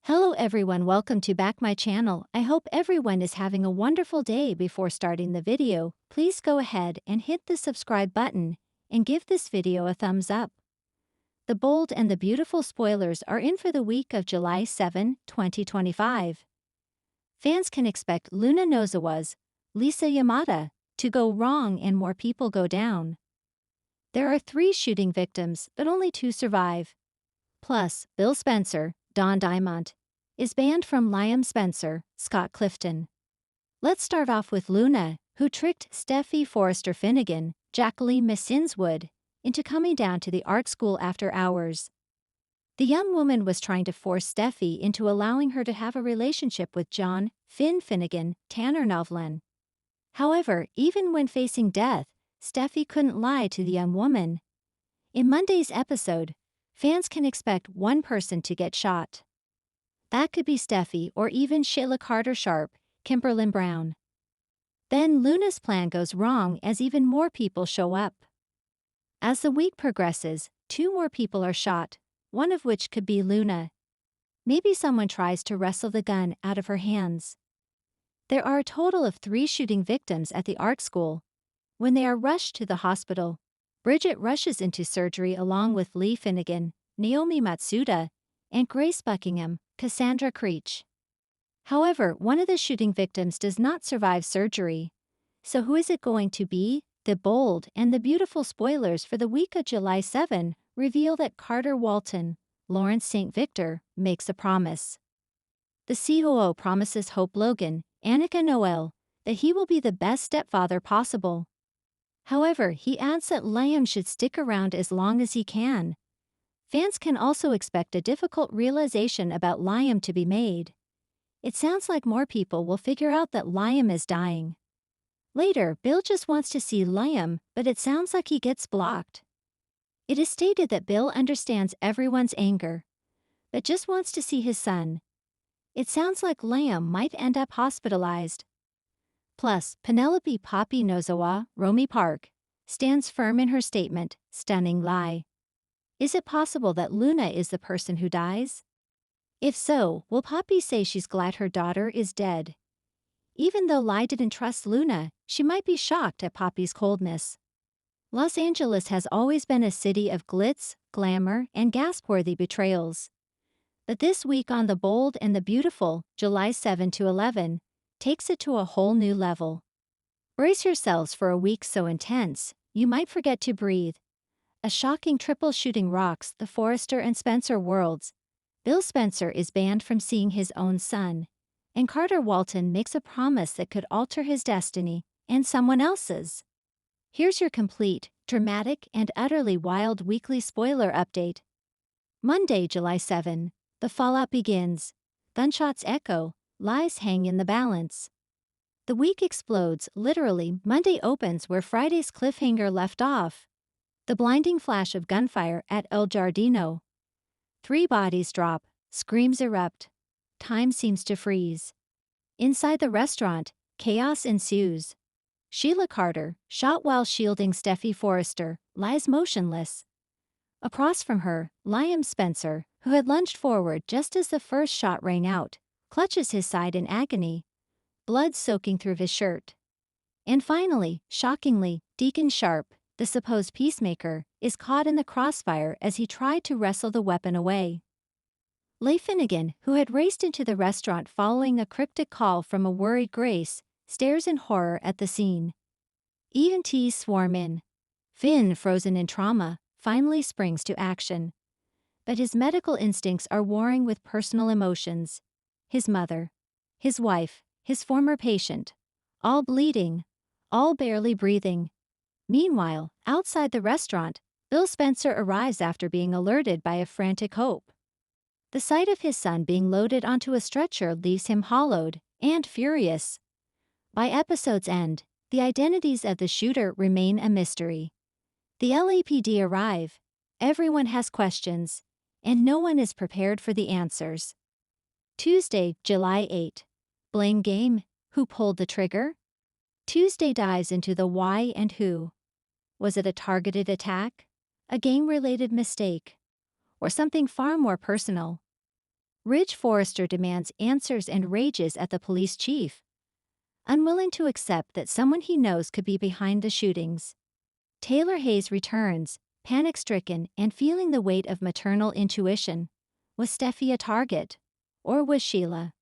Hello everyone, welcome to back my channel. I hope everyone is having a wonderful day. Before starting the video, please go ahead and hit the subscribe button and give this video a thumbs up. The bold and the beautiful spoilers are in for the week of July 7, 2025. Fans can expect Luna Nozawa's Lisa Yamada to go wrong and more people go down. There are 3 shooting victims, but only 2 survive. Plus, Bill Spencer, Don Diamond, is banned from Liam Spencer, Scott Clifton. Let's start off with Luna, who tricked Steffy Forrester Finnegan, Jacqueline Missinswood, into coming down to the art school after hours. The young woman was trying to force Steffy into allowing her to have a relationship with John Finn Finnegan, Tanner Novlan. However, even when facing death, Steffy couldn't lie to the young woman. In Monday's episode, fans can expect one person to get shot. That could be Steffy or even Shayla Carter Sharp, Kimberlyn Brown. Then Luna's plan goes wrong as even more people show up. As the week progresses, 2 more people are shot, one of which could be Luna. Maybe someone tries to wrestle the gun out of her hands. There are a total of 3 shooting victims at the art school. When they are rushed to the hospital, Bridget rushes into surgery along with Lee Finnegan, Naomi Matsuda, and Grace Buckingham, Cassandra Creech. However, one of the shooting victims does not survive surgery. So who is it going to be? The bold and the beautiful spoilers for the week of July 7 reveal that Carter Walton, Lawrence St. Victor, makes a promise. The COO promises Hope Logan, Annika Noel, that he will be the best stepfather possible. However, he adds that Liam should stick around as long as he can. Fans can also expect a difficult realization about Liam to be made. It sounds like more people will figure out that Liam is dying. Later, Bill just wants to see Liam, but it sounds like he gets blocked. It is stated that Bill understands everyone's anger, but just wants to see his son. It sounds like Liam might end up hospitalized. Plus, Penelope Poppy Nozawa, Romy Park, stands firm in her statement, stunning lie. Is it possible that Luna is the person who dies? If so, will Poppy say she's glad her daughter is dead? Even though Lai didn't trust Luna, she might be shocked at Poppy's coldness. Los Angeles has always been a city of glitz, glamour, and gasp-worthy betrayals. But this week on The Bold and the Beautiful, July 7 to 11, takes it to a whole new level. Brace yourselves for a week so intense, you might forget to breathe. A shocking triple shooting rocks the Forrester and Spencer worlds. Bill Spencer is banned from seeing his own son, and Carter Walton makes a promise that could alter his destiny and someone else's. Here's your complete, dramatic, and utterly wild weekly spoiler update. Monday, July 7. The fallout begins. Gunshots echo, lies hang in the balance. The week explodes, literally. Monday opens where Friday's cliffhanger left off. The blinding flash of gunfire at El Giardino. 3 bodies drop, screams erupt. Time seems to freeze. Inside the restaurant, chaos ensues. Sheila Carter, shot while shielding Steffy Forrester, lies motionless. Across from her, Liam Spencer, who had lunged forward just as the first shot rang out, clutches his side in agony, blood soaking through his shirt. And finally, shockingly, Deacon Sharp, the supposed peacemaker, is caught in the crossfire as he tried to wrestle the weapon away. Leigh Finnegan, who had raced into the restaurant following a cryptic call from a worried Grace, stares in horror at the scene. EMTs swarm in. Finn, frozen in trauma, finally springs to action. But his medical instincts are warring with personal emotions. His mother, his wife, his former patient, all bleeding, all barely breathing. Meanwhile, outside the restaurant, Bill Spencer arrives after being alerted by a frantic Hope. The sight of his son being loaded onto a stretcher leaves him hollowed and furious. By episode's end, the identities of the shooter remain a mystery. The LAPD arrive, everyone has questions, and no one is prepared for the answers. Tuesday, July 8. Blame game, who pulled the trigger? Tuesday dives into the why and who. Was it a targeted attack? A gang-related mistake? Or something far more personal? Ridge Forrester demands answers and rages at the police chief, unwilling to accept that someone he knows could be behind the shootings. Taylor Hayes returns, panic-stricken and feeling the weight of maternal intuition. Was Steffi a target? Or was Sheila?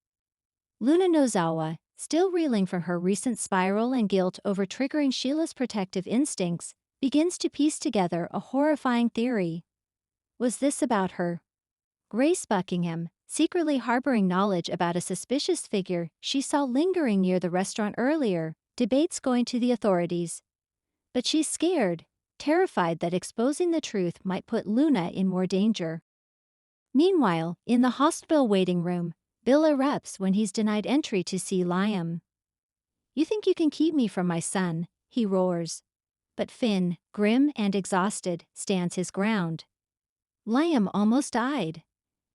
Luna Nozawa, still reeling from her recent spiral and guilt over triggering Sheila's protective instincts, begins to piece together a horrifying theory. Was this about her? Grace Buckingham, secretly harboring knowledge about a suspicious figure she saw lingering near the restaurant earlier, debates going to the authorities. But she's scared, terrified that exposing the truth might put Luna in more danger. Meanwhile, in the hospital waiting room, Bill erupts when he's denied entry to see Liam. "You think you can keep me from my son," he roars. But Finn, grim and exhausted, stands his ground. "Liam almost died.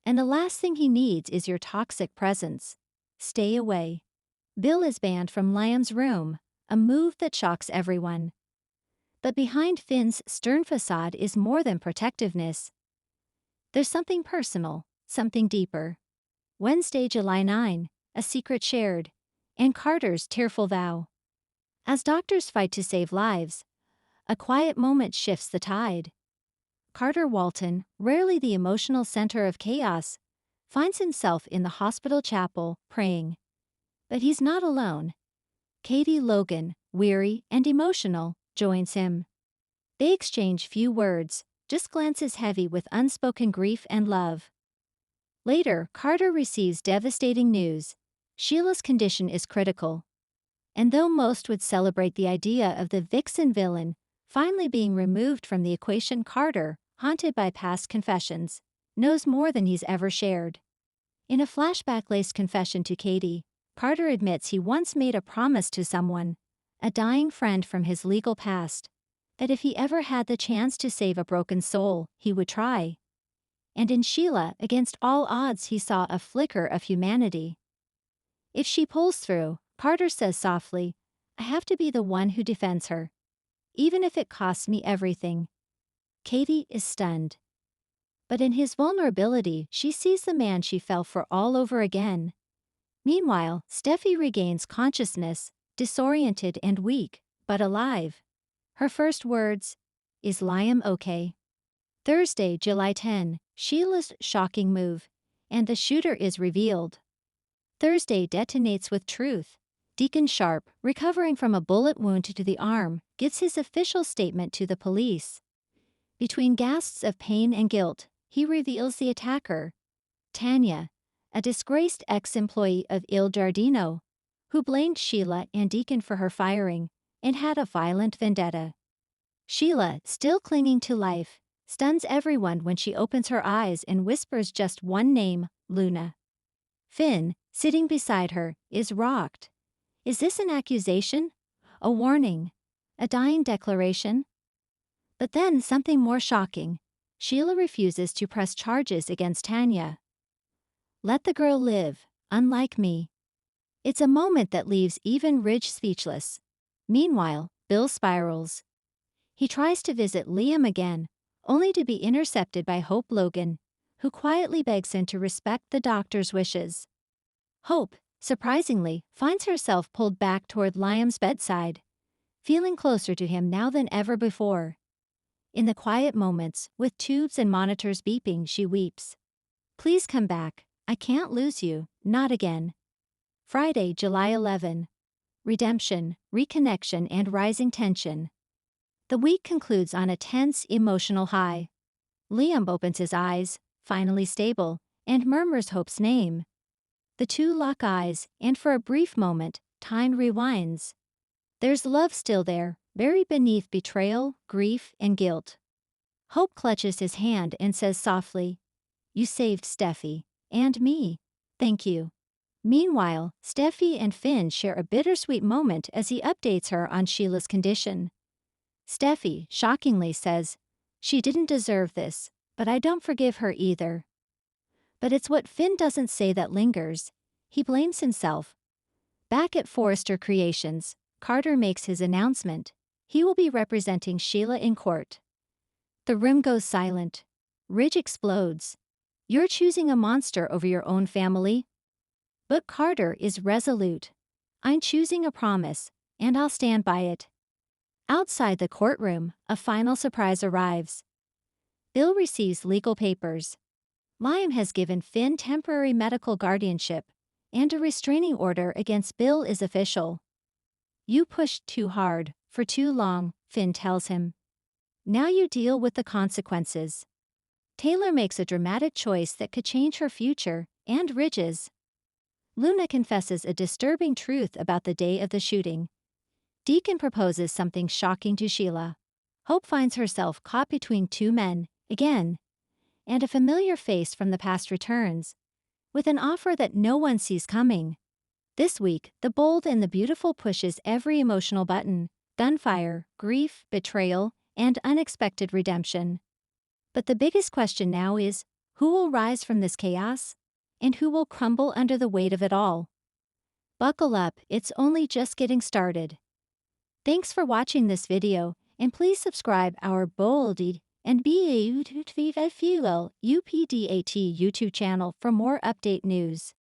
And the last thing he needs is your toxic presence. Stay away." Bill is banned from Liam's room, a move that shocks everyone. But behind Finn's stern facade is more than protectiveness. There's something personal, something deeper. Wednesday, July 9, a secret shared, and Carter's tearful vow. As doctors fight to save lives, a quiet moment shifts the tide. Carter Walton, rarely the emotional center of chaos, finds himself in the hospital chapel, praying. But he's not alone. Katie Logan, weary and emotional, joins him. They exchange few words, just glances heavy with unspoken grief and love. Later, Carter receives devastating news. Sheila's condition is critical. And though most would celebrate the idea of the vixen villain finally being removed from the equation, Carter, haunted by past confessions, knows more than he's ever shared. In a flashback-laced confession to Katie, Carter admits he once made a promise to someone, a dying friend from his legal past, that if he ever had the chance to save a broken soul, he would try. And in Sheila, against all odds, he saw a flicker of humanity. If she pulls through, Carter says softly, "I have to be the one who defends her, even if it costs me everything." Katie is stunned. But in his vulnerability, she sees the man she fell for all over again. Meanwhile, Steffi regains consciousness, disoriented and weak, but alive. Her first words, "Is Liam okay?" Thursday, July 10, Sheila's shocking move, and the shooter is revealed. Thursday detonates with truth. Deacon Sharp, recovering from a bullet wound to the arm, gives his official statement to the police. Between gasps of pain and guilt, he reveals the attacker, Tanya, a disgraced ex-employee of Il Giardino, who blamed Sheila and Deacon for her firing and had a violent vendetta. Sheila, still clinging to life, stuns everyone when she opens her eyes and whispers just one name, Luna. Finn, sitting beside her, is rocked. Is this an accusation? A warning? A dying declaration? But then something more shocking. Sheila refuses to press charges against Tanya. "Let the girl live, unlike me." It's a moment that leaves even Ridge speechless. Meanwhile, Bill spirals. He tries to visit Liam again, only to be intercepted by Hope Logan, who quietly begs him to respect the doctor's wishes. Hope, surprisingly, finds herself pulled back toward Liam's bedside, feeling closer to him now than ever before. In the quiet moments, with tubes and monitors beeping, she weeps. "Please come back. I can't lose you, not again." Friday, July 11. Redemption, reconnection, and rising tension. The week concludes on a tense, emotional high. Liam opens his eyes, finally stable, and murmurs Hope's name. The two lock eyes, and for a brief moment, time rewinds. There's love still there, buried beneath betrayal, grief, and guilt. Hope clutches his hand and says softly, "You saved Steffi, and me. Thank you." Meanwhile, Steffi and Finn share a bittersweet moment as he updates her on Sheila's condition. Steffi, shockingly, says, "She didn't deserve this, but I don't forgive her either." But it's what Finn doesn't say that lingers. He blames himself. Back at Forrester Creations, Carter makes his announcement. He will be representing Sheila in court. The room goes silent. Ridge explodes. You're choosing a monster over your own family? But Carter is resolute. I'm choosing a promise, and I'll stand by it. Outside the courtroom, a final surprise arrives. Bill receives legal papers. Liam has given Finn temporary medical guardianship, and a restraining order against Bill is official. You pushed too hard, for too long, Finn tells him. Now you deal with the consequences. Taylor makes a dramatic choice that could change her future, and Ridge's. Luna confesses a disturbing truth about the day of the shooting. Deacon proposes something shocking to Sheila. Hope finds herself caught between two men, again. And a familiar face from the past returns, with an offer that no one sees coming. This week, The Bold and the Beautiful pushes every emotional button: gunfire, grief, betrayal, and unexpected redemption. But the biggest question now is, who will rise from this chaos? And who will crumble under the weight of it all? Buckle up, it's only just getting started. Thanks for watching this video, and please subscribe our Bold and BAUTVFUL UPDAT YouTube channel for more update news.